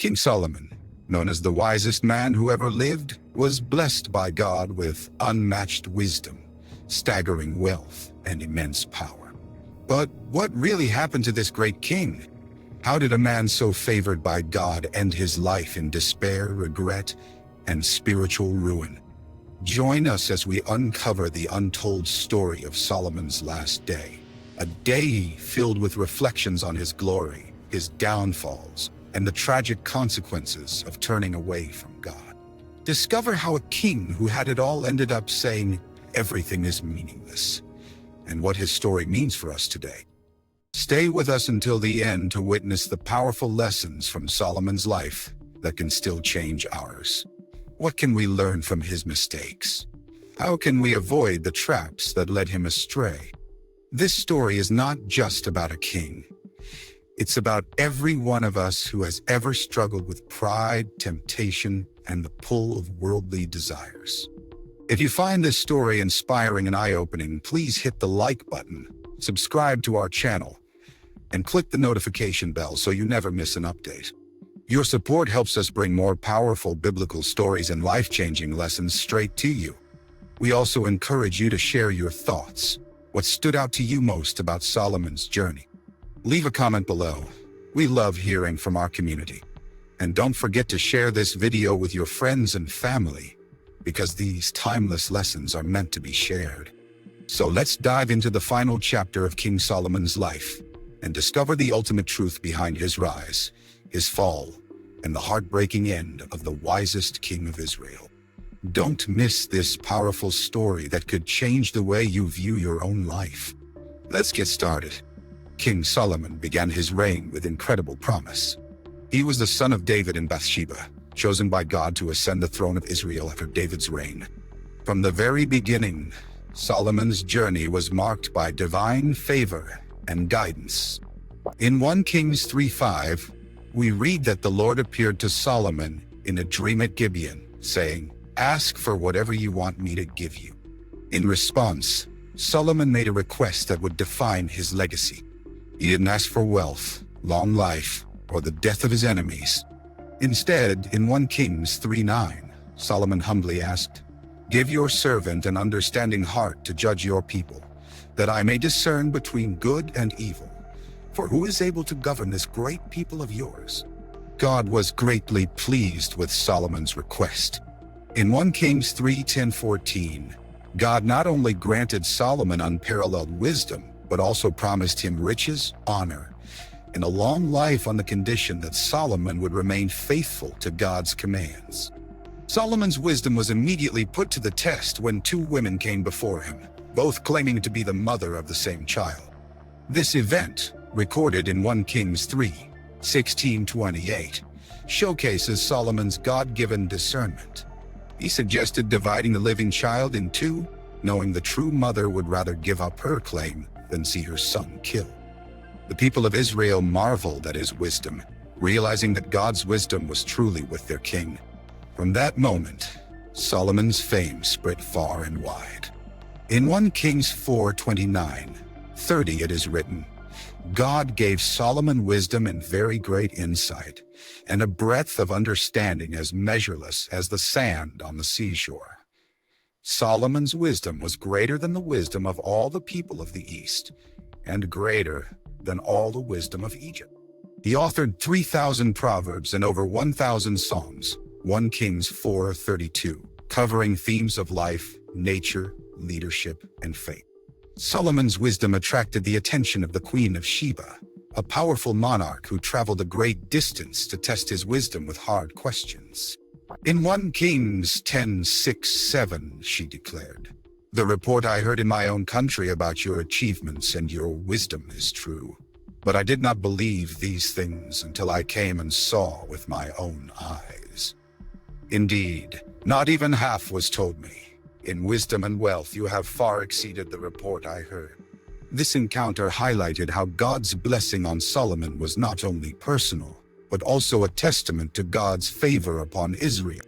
King Solomon, known as the wisest man who ever lived, was blessed by God with unmatched wisdom, staggering wealth, and immense power. But what really happened to this great king? How did a man so favored by God end his life in despair, regret, and spiritual ruin? Join us as we uncover the untold story of Solomon's last day, a day filled with reflections on his glory, his downfalls, and the tragic consequences of turning away from God. Discover how a king who had it all ended up saying, "Everything is meaningless," and what his story means for us today. Stay with us until the end to witness the powerful lessons from Solomon's life that can still change ours. What can we learn from his mistakes? How can we avoid the traps that led him astray? This story is not just about a king. It's about every one of us who has ever struggled with pride, temptation, and the pull of worldly desires. If you find this story inspiring and eye-opening, please hit the like button, subscribe to our channel, and click the notification bell so you never miss an update. Your support helps us bring more powerful biblical stories and life-changing lessons straight to you. We also encourage you to share your thoughts. What stood out to you most about Solomon's journey? Leave a comment below. We love hearing from our community. And don't forget to share this video with your friends and family, because these timeless lessons are meant to be shared. So let's dive into the final chapter of King Solomon's life and discover the ultimate truth behind his rise, his fall, and the heartbreaking end of the wisest king of Israel. Don't miss this powerful story that could change the way you view your own life. Let's get started. King Solomon began his reign with incredible promise. He was the son of David and Bathsheba, chosen by God to ascend the throne of Israel after David's reign. From the very beginning, Solomon's journey was marked by divine favor and guidance. In 1 Kings 3:5, we read that the Lord appeared to Solomon in a dream at Gibeon, saying, "Ask for whatever you want me to give you." In response, Solomon made a request that would define his legacy. He didn't ask for wealth, long life, or the death of his enemies. Instead, in 1 Kings 3:9, Solomon humbly asked, "Give your servant an understanding heart to judge your people, that I may discern between good and evil. For who is able to govern this great people of yours?" God was greatly pleased with Solomon's request. In 1 Kings 3:10-14, God not only granted Solomon unparalleled wisdom, but also promised him riches, honor, and a long life on the condition that Solomon would remain faithful to God's commands. Solomon's wisdom was immediately put to the test when two women came before him, both claiming to be the mother of the same child. This event, recorded in 1 Kings 3:16-28, showcases Solomon's God-given discernment. He suggested dividing the living child in two, knowing the true mother would rather give up her claim than see her son killed. The people of Israel marveled at his wisdom, realizing that God's wisdom was truly with their king. From that moment, Solomon's fame spread far and wide. In 1 Kings 4:29-30 it is written, "God gave Solomon wisdom and very great insight, and a breadth of understanding as measureless as the sand on the seashore." Solomon's wisdom was greater than the wisdom of all the people of the East, and greater than all the wisdom of Egypt. He authored 3,000 proverbs and over 1,000 songs, 1 Kings 4:32, covering themes of life, nature, leadership, and faith. Solomon's wisdom attracted the attention of the Queen of Sheba, a powerful monarch who traveled a great distance to test his wisdom with hard questions. In 1 Kings 10:6-7, she declared, "The report I heard in my own country about your achievements and your wisdom is true. But I did not believe these things until I came and saw with my own eyes. Indeed, not even half was told me. In wisdom and wealth you have far exceeded the report I heard." This encounter highlighted how God's blessing on Solomon was not only personal, but also a testament to God's favor upon Israel.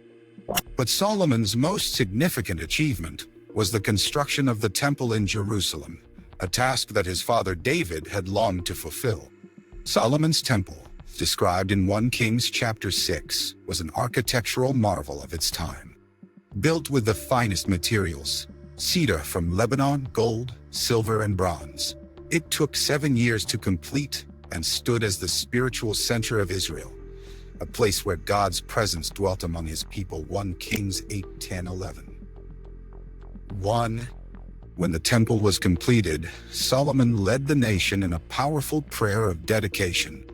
But Solomon's most significant achievement was the construction of the temple in Jerusalem, a task that his father David had longed to fulfill. Solomon's temple, described in 1 Kings chapter 6, was an architectural marvel of its time. Built with the finest materials, cedar from Lebanon, gold, silver, and bronze, it took 7 years to complete and stood as the spiritual center of Israel, a place where God's presence dwelt among his people. 1 Kings 8, 10, 11. 1. When the temple was completed, Solomon led the nation in a powerful prayer of dedication.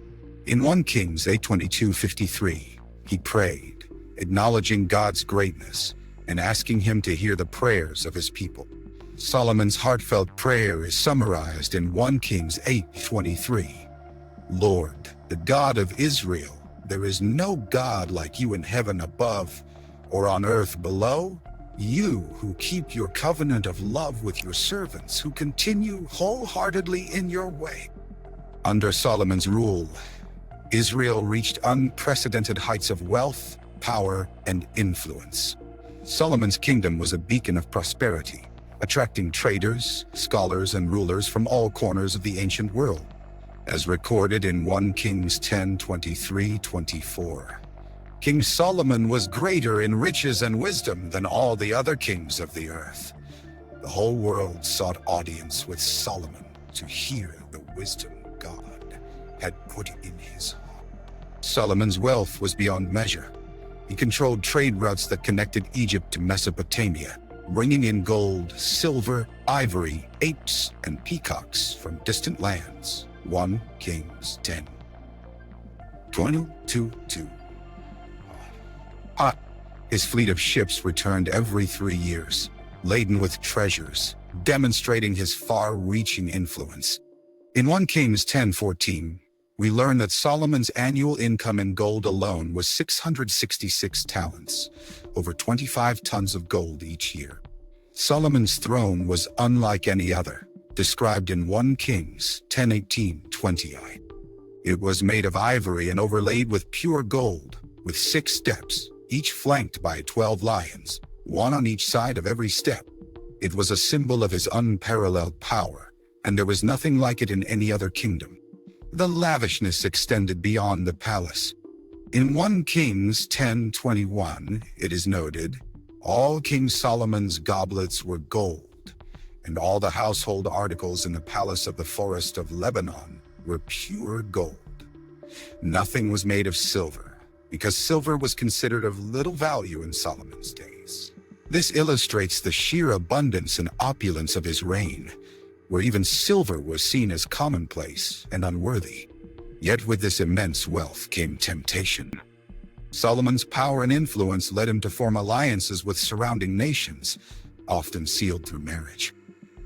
In 1 Kings 8:22-53, he prayed, acknowledging God's greatness and asking him to hear the prayers of his people. Solomon's heartfelt prayer is summarized in 1 Kings 8:23. Lord, the God of Israel, there is no God like you in heaven above or on earth below. You who keep your covenant of love with your servants, who continue wholeheartedly in your way. Under Solomon's rule, Israel reached unprecedented heights of wealth, power, and influence. Solomon's kingdom was a beacon of prosperity, attracting traders, scholars, and rulers from all corners of the ancient world, as recorded in 1 Kings 10:23-24. King Solomon was greater in riches and wisdom than all the other kings of the earth. The whole world sought audience with Solomon to hear the wisdom God had put in his heart. Solomon's wealth was beyond measure. He controlled trade routes that connected Egypt to Mesopotamia, bringing in gold, silver, ivory, apes, and peacocks from distant lands. 1 Kings 10:22-2. His fleet of ships returned every 3 years, laden with treasures, demonstrating his far-reaching influence. In 1 Kings 10:14, we learn that Solomon's annual income in gold alone was 666 talents, over 25 tons of gold each year. Solomon's throne was unlike any other, described in 1 Kings 10:18-20. It was made of ivory and overlaid with pure gold, with 6 steps, each flanked by 12 lions, one on each side of every step. It was a symbol of his unparalleled power, and there was nothing like it in any other kingdom. The lavishness extended beyond the palace. In 1 Kings 10:21, it is noted, all King Solomon's goblets were gold, and all the household articles in the palace of the forest of Lebanon were pure gold. Nothing was made of silver, because silver was considered of little value in Solomon's days. This illustrates the sheer abundance and opulence of his reign, where even silver was seen as commonplace and unworthy. Yet with this immense wealth came temptation. Solomon's power and influence led him to form alliances with surrounding nations, often sealed through marriage.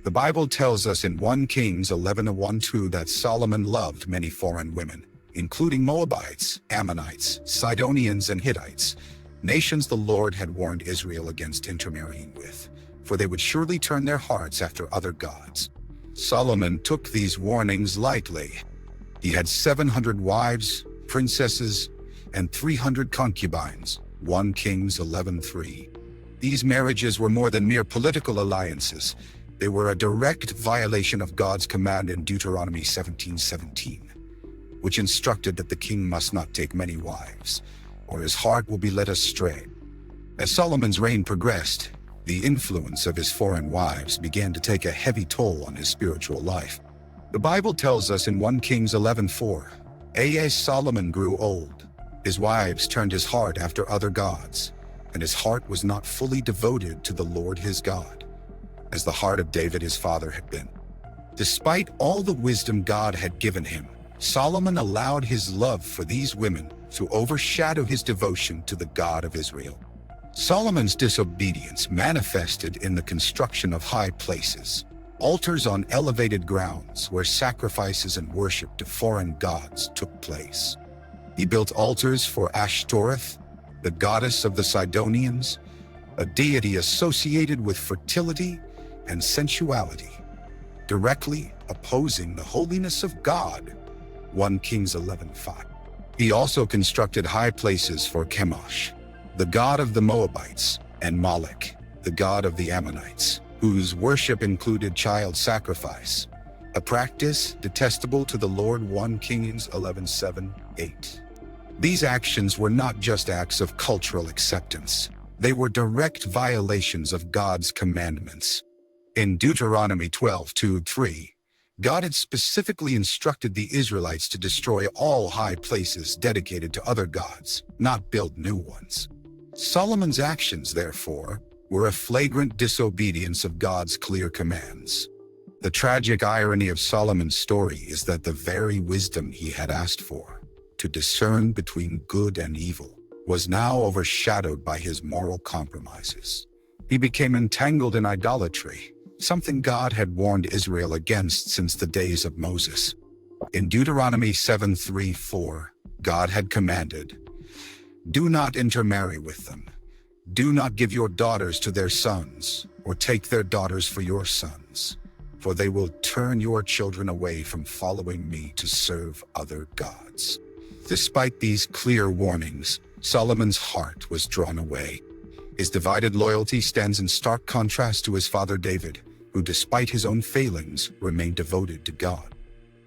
The Bible tells us in 1 Kings 11:1-2 that Solomon loved many foreign women, including Moabites, Ammonites, Sidonians, and Hittites, nations the Lord had warned Israel against intermarrying with, for they would surely turn their hearts after other gods. Solomon took these warnings lightly. He had 700 wives, princesses, and 300 concubines. 1 Kings 11:3. These marriages were more than mere political alliances. They were a direct violation of God's command in Deuteronomy 17:17, which instructed that the king must not take many wives, or his heart will be led astray. As Solomon's reign progressed, the influence of his foreign wives began to take a heavy toll on his spiritual life. The Bible tells us in 1 Kings 11:4, as Solomon grew old, his wives turned his heart after other gods, and his heart was not fully devoted to the Lord his God, as the heart of David his father had been. Despite all the wisdom God had given him, Solomon allowed his love for these women to overshadow his devotion to the God of Israel. Solomon's disobedience manifested in the construction of high places, altars on elevated grounds where sacrifices and worship to foreign gods took place. He built altars for Ashtoreth, the goddess of the Sidonians, a deity associated with fertility and sensuality, directly opposing the holiness of God. 1 Kings 11:5. He also constructed high places for Chemosh, the god of the Moabites, and Molech, the god of the Ammonites, whose worship included child sacrifice, a practice detestable to the Lord. 1 Kings 11:7. 8. These actions were not just acts of cultural acceptance. They were direct violations of God's commandments. In Deuteronomy 12:2-3, God had specifically instructed the Israelites to destroy all high places dedicated to other gods, not build new ones. Solomon's actions, therefore, were a flagrant disobedience of God's clear commands. The tragic irony of Solomon's story is that the very wisdom he had asked for, to discern between good and evil, was now overshadowed by his moral compromises. He became entangled in idolatry, something God had warned Israel against since the days of Moses. In Deuteronomy 7:3-4, God had commanded, "Do not intermarry with them. Do not give your daughters to their sons, or take their daughters for your sons, for they will turn your children away from following me to serve other gods." Despite these clear warnings, Solomon's heart was drawn away. His divided loyalty stands in stark contrast to his father David, who despite his own failings remained devoted to God.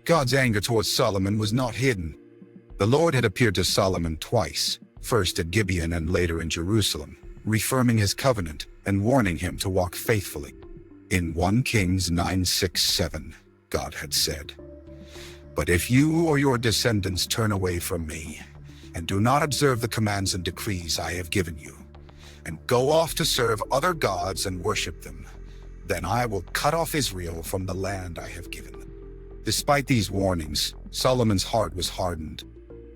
God's anger towards Solomon was not hidden. The Lord had appeared to Solomon twice, first at Gibeon and later in Jerusalem, reaffirming his covenant and warning him to walk faithfully. In 1 Kings 9:6-7, God had said, "But if you or your descendants turn away from me, and do not observe the commands and decrees I have given you, and go off to serve other gods and worship them, then I will cut off Israel from the land I have given them." Despite these warnings, Solomon's heart was hardened.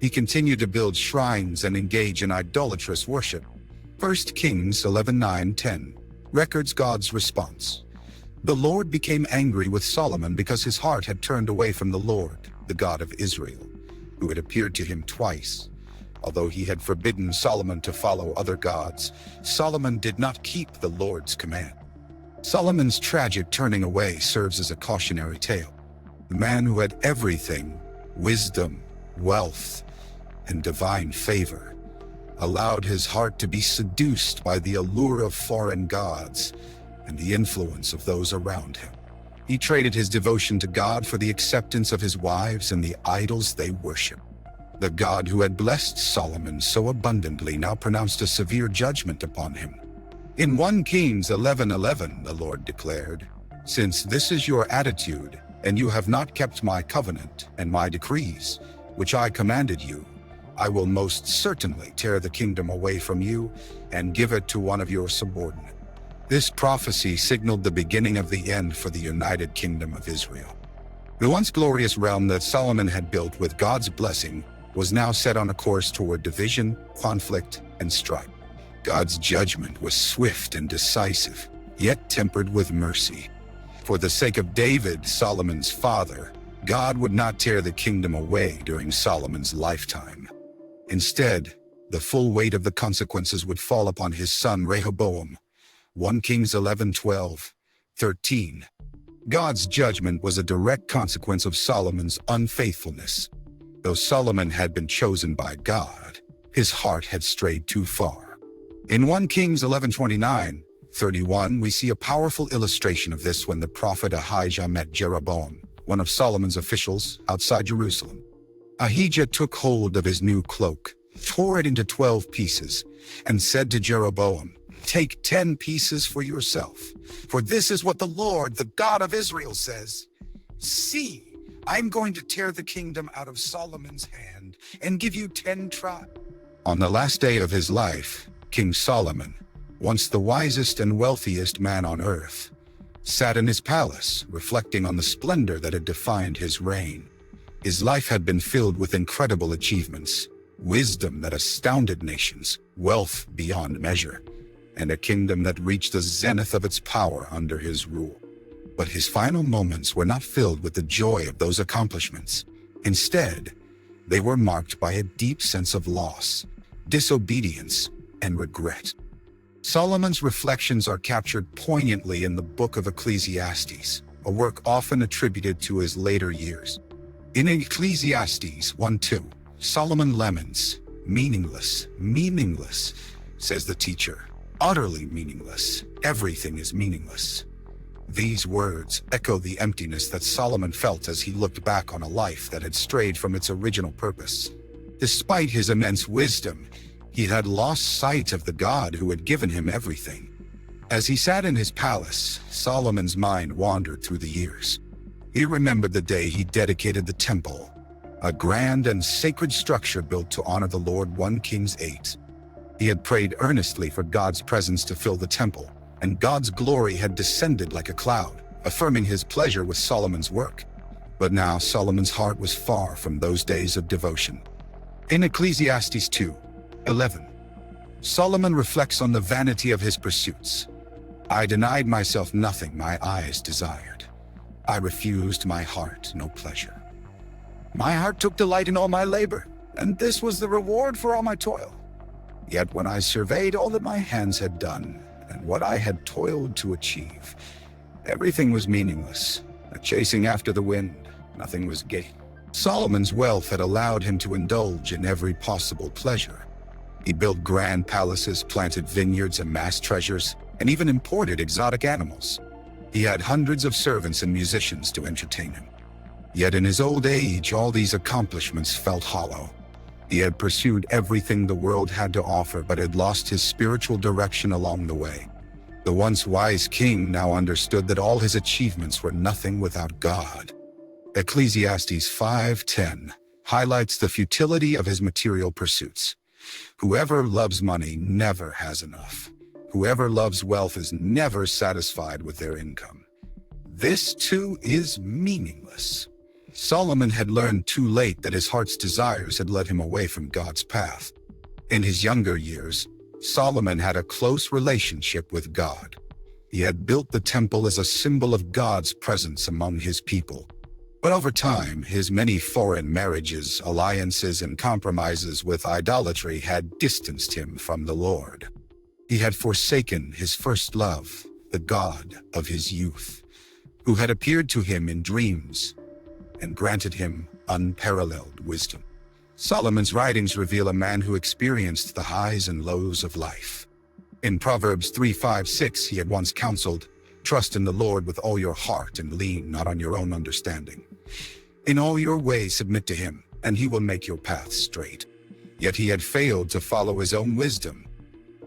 He continued to build shrines and engage in idolatrous worship. 1 Kings 11:9-10 records God's response. The Lord became angry with Solomon because his heart had turned away from the Lord, the God of Israel, who had appeared to him twice. Although he had forbidden Solomon to follow other gods, Solomon did not keep the Lord's command. Solomon's tragic turning away serves as a cautionary tale. The man who had everything, wisdom, wealth, and divine favor, allowed his heart to be seduced by the allure of foreign gods and the influence of those around him. He traded his devotion to God for the acceptance of his wives and the idols they worshiped. The God who had blessed Solomon so abundantly now pronounced a severe judgment upon him. In 1 Kings 11:11, the Lord declared, "Since this is your attitude, and you have not kept my covenant and my decrees, which I commanded you, I will most certainly tear the kingdom away from you and give it to one of your subordinates." This prophecy signaled the beginning of the end for the United Kingdom of Israel. The once glorious realm that Solomon had built with God's blessing was now set on a course toward division, conflict, and strife. God's judgment was swift and decisive, yet tempered with mercy. For the sake of David, Solomon's father, God would not tear the kingdom away during Solomon's lifetime. Instead, the full weight of the consequences would fall upon his son Rehoboam. 1 Kings 11:12-13. God's judgment was a direct consequence of Solomon's unfaithfulness. Though Solomon had been chosen by God, his heart had strayed too far. In 1 Kings 11:29-31, we see a powerful illustration of this when the prophet Ahijah met Jeroboam, one of Solomon's officials, outside Jerusalem. Ahijah took hold of his new cloak, tore it into 12 pieces, and said to Jeroboam, "Take 10 pieces for yourself, for this is what the Lord, the God of Israel, says. See, I'm going to tear the kingdom out of Solomon's hand and give you 10 tribes." On the last day of his life, King Solomon, once the wisest and wealthiest man on earth, sat in his palace, reflecting on the splendor that had defined his reign. His life had been filled with incredible achievements, wisdom that astounded nations, wealth beyond measure, and a kingdom that reached the zenith of its power under his rule. But his final moments were not filled with the joy of those accomplishments. Instead, they were marked by a deep sense of loss, disobedience, and regret. Solomon's reflections are captured poignantly in the book of Ecclesiastes, a work often attributed to his later years. In Ecclesiastes 1:2, Solomon laments, "Meaningless, meaningless," says the teacher. "Utterly meaningless. Everything is meaningless." These words echo the emptiness that Solomon felt as he looked back on a life that had strayed from its original purpose. Despite his immense wisdom, he had lost sight of the God who had given him everything. As he sat in his palace, Solomon's mind wandered through the years. He remembered the day he dedicated the temple, a grand and sacred structure built to honor the Lord. 1 Kings 8. He had prayed earnestly for God's presence to fill the temple, and God's glory had descended like a cloud, affirming his pleasure with Solomon's work. But now Solomon's heart was far from those days of devotion. In Ecclesiastes 2:11, Solomon reflects on the vanity of his pursuits. I denied myself nothing my eyes desired. I refused my heart no pleasure. My heart took delight in all my labor, and this was the reward for all my toil. Yet when I surveyed all that my hands had done, and what I had toiled to achieve, everything was meaningless, a chasing after the wind, nothing was gained. Solomon's wealth had allowed him to indulge in every possible pleasure. He built grand palaces, planted vineyards, amassed treasures, and even imported exotic animals. He had hundreds of servants and musicians to entertain him. Yet in his old age, all these accomplishments felt hollow. He had pursued everything the world had to offer, but had lost his spiritual direction along the way. The once wise king now understood that all his achievements were nothing without God. Ecclesiastes 5:10 highlights the futility of his material pursuits. Whoever loves money never has enough. Whoever loves wealth is never satisfied with their income. This too is meaningless. Solomon had learned too late that his heart's desires had led him away from God's path. In his younger years, Solomon had a close relationship with God. He had built the temple as a symbol of God's presence among his people. But over time, his many foreign marriages, alliances, and compromises with idolatry had distanced him from the Lord. He had forsaken his first love, the God of his youth, who had appeared to him in dreams and granted him unparalleled wisdom. Solomon's writings reveal a man who experienced the highs and lows of life. In Proverbs 3:5-6, he had once counseled, "Trust in the Lord with all your heart and lean not on your own understanding. In all your ways submit to him, and he will make your paths straight." Yet he had failed to follow his own wisdom.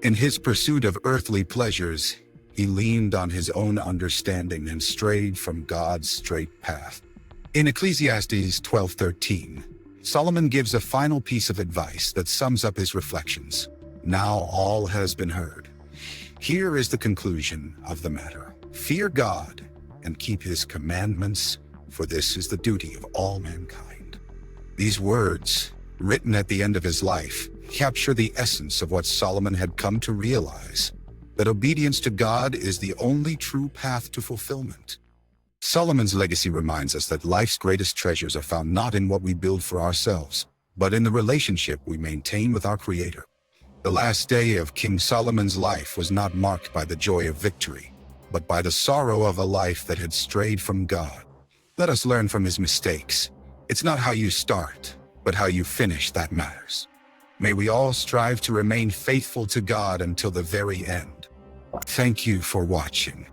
In his pursuit of earthly pleasures, he leaned on his own understanding and strayed from God's straight path. In Ecclesiastes 12:13, Solomon gives a final piece of advice that sums up his reflections. Now all has been heard. Here is the conclusion of the matter. Fear God and keep his commandments, for this is the duty of all mankind. These words, written at the end of his life, capture the essence of what Solomon had come to realize, that obedience to God is the only true path to fulfillment. Solomon's legacy reminds us that life's greatest treasures are found not in what we build for ourselves, but in the relationship we maintain with our Creator. The last day of King Solomon's life was not marked by the joy of victory, but by the sorrow of a life that had strayed from God. Let us learn from his mistakes. It's not how you start, but how you finish that matters. May we all strive to remain faithful to God until the very end. Thank you for watching.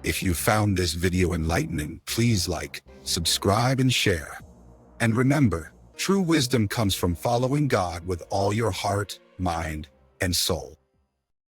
If you found this video enlightening, please like, subscribe, and share. And remember, true wisdom comes from following God with all your heart, mind, and soul.